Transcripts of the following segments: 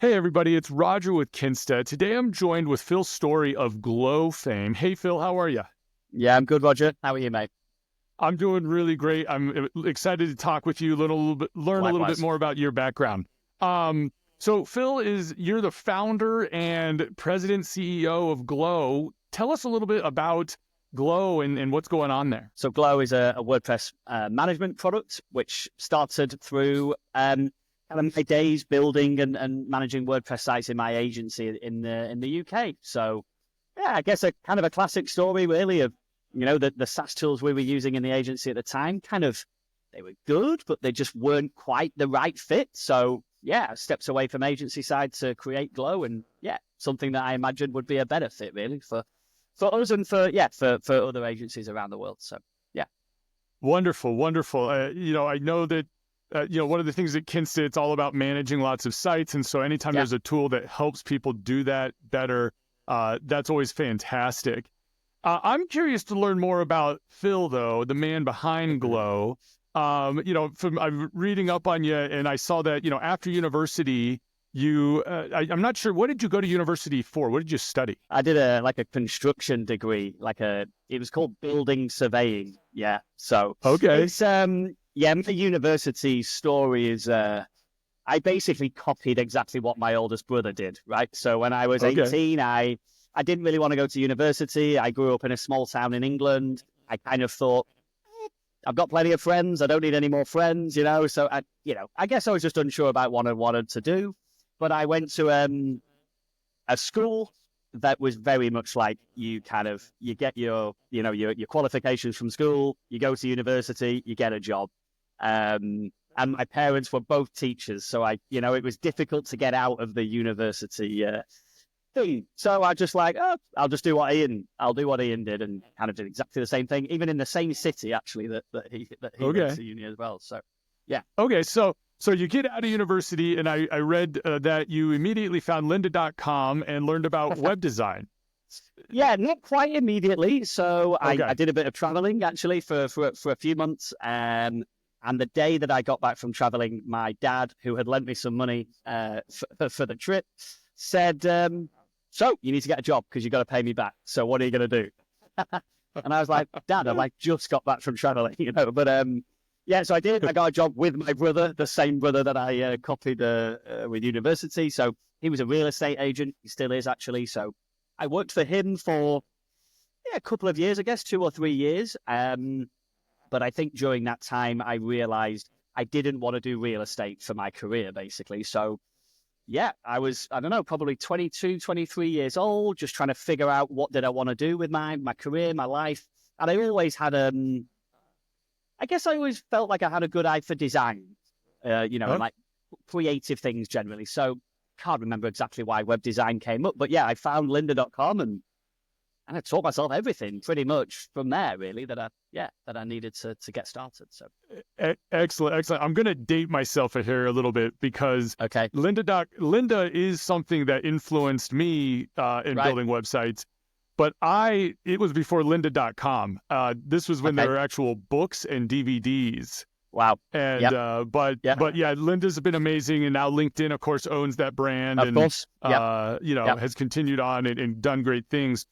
Hey everybody, it's Roger with Kinsta. Today I'm joined with Phil Storey of Glow fame. Hey Phil, how are you? Yeah, I'm good, Roger. How are you, mate? I'm doing really great. I'm excited to talk with you, learn a little bit Likewise. more about your background. So Phil, you're the founder and president CEO of Glow. Tell us a little bit about Glow and what's going on there. So Glow is a WordPress management product, which started through kind of my days building and managing WordPress sites in my agency in the UK. So yeah, I guess a kind of a classic story really of, the SaaS tools we were using in the agency at the time, they were good, but they just weren't quite the right fit. So yeah, steps away from agency side to create Glow, and yeah, something that I imagined would be a better fit really for us and for other agencies around the world. So yeah. Wonderful, wonderful. I know that one of the things at Kinsta, it's all about managing lots of sites, and so anytime there's a tool that helps people do that better, that's always fantastic. I'm curious to learn more about Phil, though, the man behind Glow. I'm reading up on you, and I saw that, after university, I'm not sure, what did you go to university for? What did you study? I did a construction degree, it was called building surveying. Yeah. So Okay. it's my university story is I basically copied exactly what my oldest brother did, right? So when I was 18, I didn't really want to go to university. I grew up in a small town in England. I kind of thought, I've got plenty of friends. I don't need any more friends, So I guess I was just unsure about what I wanted to do. But I went to a school that was very much like you get your qualifications from school, you go to university, you get a job. And my parents were both teachers. So it was difficult to get out of the university thing. So I just I'll just do what I'll do what Ian did, and kind of did exactly the same thing, even in the same city, actually, that he went to uni as well. So, yeah. Okay. So you get out of university, and I read that you immediately found lynda.com and learned about web design. Yeah, not quite immediately. So I did a bit of traveling actually for a few months. And the day that I got back from traveling, my dad, who had lent me some money for the trip, said, so you need to get a job because you've got to pay me back. So what are you going to do? And I was like, Dad, I've just got back from traveling, But yeah, so I did. I got a job with my brother, the same brother that I copied with university. So he was a real estate agent. He still is, actually. So I worked for him for a couple of years, I guess, 2 or 3 years. But I think during that time, I realized I didn't want to do real estate for my career, basically. So yeah, I was, I don't know, probably 22, 23 years old, just trying to figure out what did I want to do with my career, my life. And I always had, I guess I always felt like I had a good eye for design, and like creative things generally. So can't remember exactly why web design came up, but yeah, I found lynda.com and I taught myself everything pretty much from there, really, that I needed to get started. So excellent. I'm going to date myself here a little bit because Lynda is something that influenced me in building websites, but it was before lynda.com. This was when there were actual books and DVDs. Wow. And but yeah, Lynda's been amazing, and now LinkedIn, of course, owns that brand, of course. Has continued on and done great things.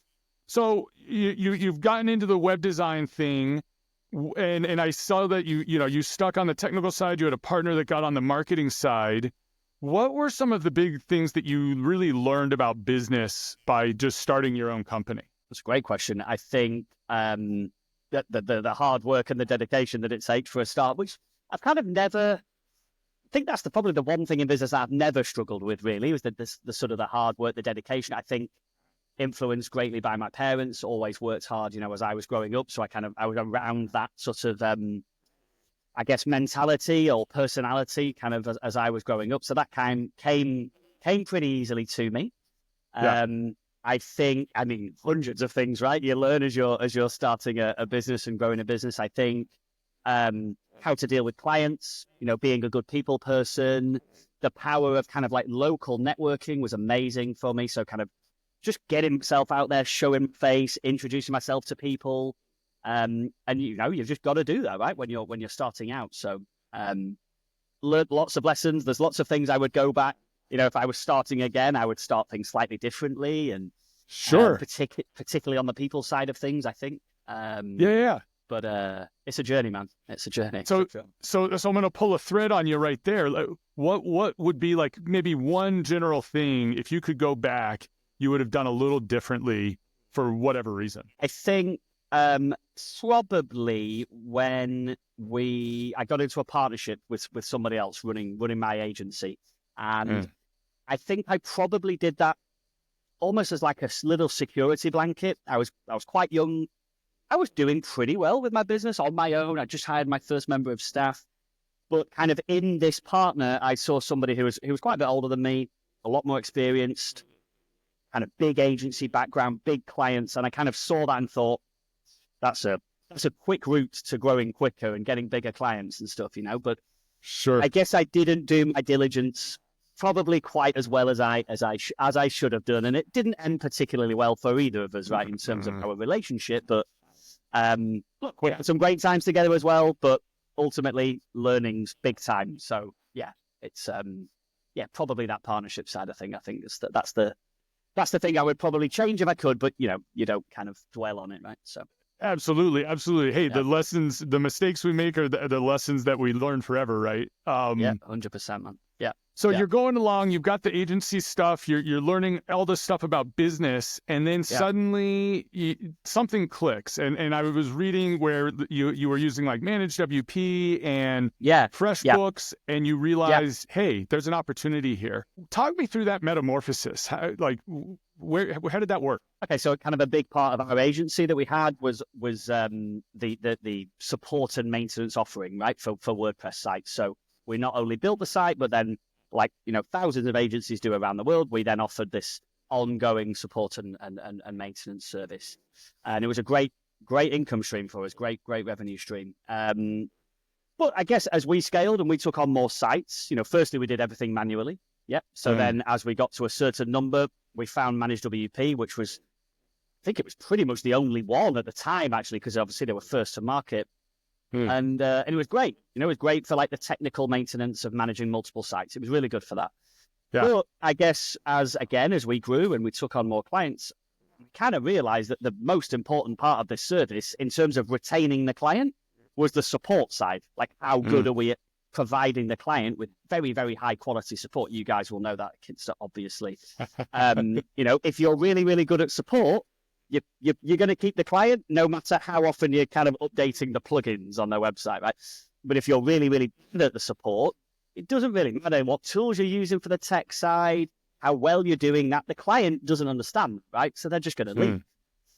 So you've gotten into the web design thing, and I saw that you stuck on the technical side. You had a partner that got on the marketing side. What were some of the big things that you really learned about business by just starting your own company? That's a great question. I think that the hard work and the dedication that it takes for a start, which I've kind of never. I think that's probably the one thing in business I've never struggled with. Really, was the sort of the hard work, the dedication. I think influenced greatly by my parents, always worked hard, as I was growing up. So I was around that sort of, I guess, mentality or personality kind of as I was growing up. So that came pretty easily to me. I think, hundreds of things, right? You learn as you're starting a business and growing a business. I think, how to deal with clients, being a good people person, the power of kind of like local networking was amazing for me. So kind of just getting myself out there, showing my face, introducing myself to people. And you've just got to do that, right? When you're starting out. So learned lots of lessons. There's lots of things I would go back, if I was starting again, I would start things slightly differently, and Sure. particularly on the people side of things, I think. Yeah. But it's a journey, man. It's a journey. So I'm going to pull a thread on you right there. Like, what would be like maybe one general thing, if you could go back, you would have done a little differently for whatever reason? I think probably when I got into a partnership with somebody else running my agency, and I think I probably did that almost as like a little security blanket. I was quite young. I was doing pretty well with my business on my own. I just hired my first member of staff, but kind of in this partner, I saw somebody who was quite a bit older than me, a lot more experienced, kind of big agency background, big clients, and I kind of saw that and thought, that's a quick route to growing quicker and getting bigger clients and stuff, But sure, I guess I didn't do my diligence probably quite as well as I should have done, and it didn't end particularly well for either of us, right, in terms of our relationship. But look, we had some great times together as well, but ultimately learnings big time. So yeah, it's probably that partnership side of thing. I think that's the thing I would probably change if I could, but you don't kind of dwell on it, right? So absolutely. Hey, the mistakes we make are the lessons that we learn forever, right? 100%, man. Yeah. So you're going along, you've got the agency stuff, you're learning all this stuff about business, and then suddenly something clicks. And I was reading where you were using like Managed WP and FreshBooks, and you realized, hey, there's an opportunity here. Talk me through that metamorphosis. How did that work? Okay, so kind of a big part of our agency that we had was the support and maintenance offering, right, for WordPress sites. So we not only built the site, but then, like thousands of agencies do around the world, we then offered this ongoing support and maintenance service, and it was a great income stream for us, great revenue stream. But I guess as we scaled and we took on more sites, firstly we did everything manually. So then as we got to a certain number, we found Managed WP, which was, I think it was pretty much the only one at the time, actually, because obviously they were first to market. And it was great. It was great for like the technical maintenance of managing multiple sites. It was really good for that. Yeah. But I guess as we grew and we took on more clients, we kind of realized that the most important part of this service in terms of retaining the client was the support side. Like, how good are we at providing the client with very, very high quality support? You guys will know that at Kinsta, obviously. If you're really, really good at support, you're going to keep the client no matter how often you're kind of updating the plugins on their website, right? But if you're really, really good at the support, it doesn't really matter what tools you're using for the tech side, how well you're doing that. The client doesn't understand, right? So they're just going to leave.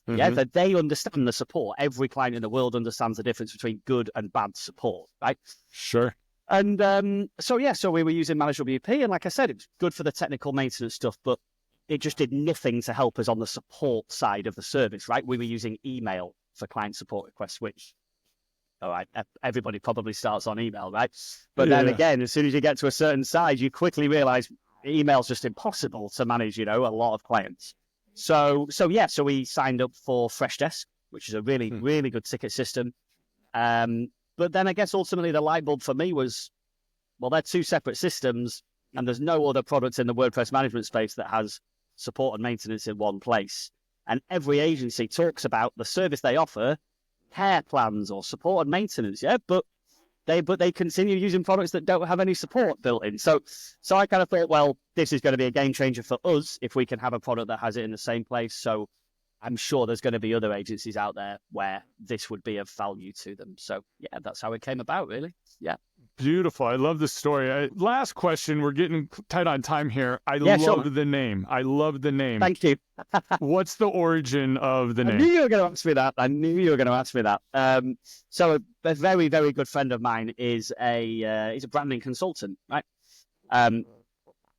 Yeah, that they understand the support. Every client in the world understands the difference between good and bad support, right? Sure. And so we were using Managed WP, and like I said, it was good for the technical maintenance stuff, but it just did nothing to help us on the support side of the service, right? We were using email for client support requests, which, all right, everybody probably starts on email, right? But then again, as soon as you get to a certain size, you quickly realize email's just impossible to manage, a lot of clients. So we signed up for Freshdesk, which is a really, really good ticket system. But then I guess ultimately the light bulb for me was, well, they're two separate systems, and there's no other product in the WordPress management space that has support and maintenance in one place. And every agency talks about the service they offer, care plans or support and maintenance, but they continue using products that don't have any support built in. So I kind of thought, well, this is going to be a game changer for us if we can have a product that has it in the same place. So I'm sure there's going to be other agencies out there where this would be of value to them. So yeah, that's how it came about, really. Yeah. Beautiful. I love the story. Last question. We're getting tight on time here. I love the name. I love the name. Thank you. What's the origin of the name? I knew you were going to ask me that. So a very, very good friend of mine is he's a branding consultant, right? And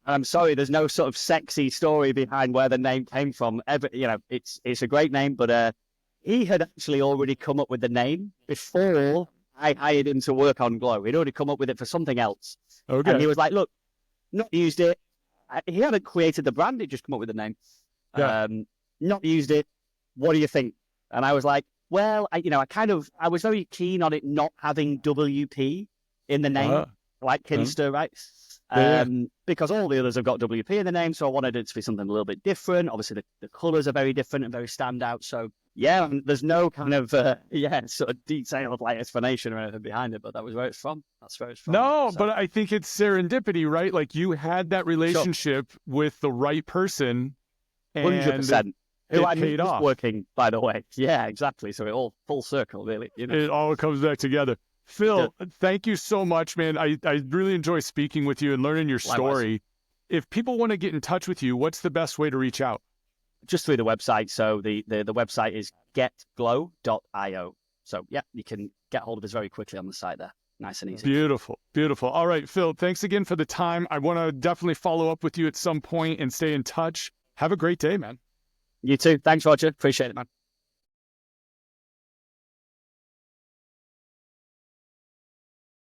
I'm sorry, there's no sort of sexy story behind where the name came from. It's a great name, but he had actually already come up with the name before I hired him to work on Glow. He'd already come up with it for something else. Okay. And he was like, look, not used it. He hadn't created the brand. He'd just come up with the name. Yeah. Not used it. What do you think? And I was like, well, I was very keen on it not having WP in the name, like Kinsta, right? because all the others have got WP in the name. So I wanted it to be something a little bit different. Obviously, the colors are very different and very standout. So yeah, there's no kind of sort of detailed like explanation or anything behind it, but that was where it's from. That's where it's from. No, so. But I think it's serendipity, right? Like you had that relationship with the right person, and 100%. Who I paid off. Working, by the way. Yeah, exactly. So it all full circle, really. You know? It all comes back together. Phil, thank you so much, man. I really enjoy speaking with you and learning your story. Likewise. If people want to get in touch with you, what's the best way to reach out? Just through the website. So the website is getglow.io. So yeah, you can get hold of us very quickly on the site there. Nice and easy. Beautiful. Beautiful. All right, Phil, thanks again for the time. I want to definitely follow up with you at some point and stay in touch. Have a great day, man. You too. Thanks, Roger. Appreciate it, man.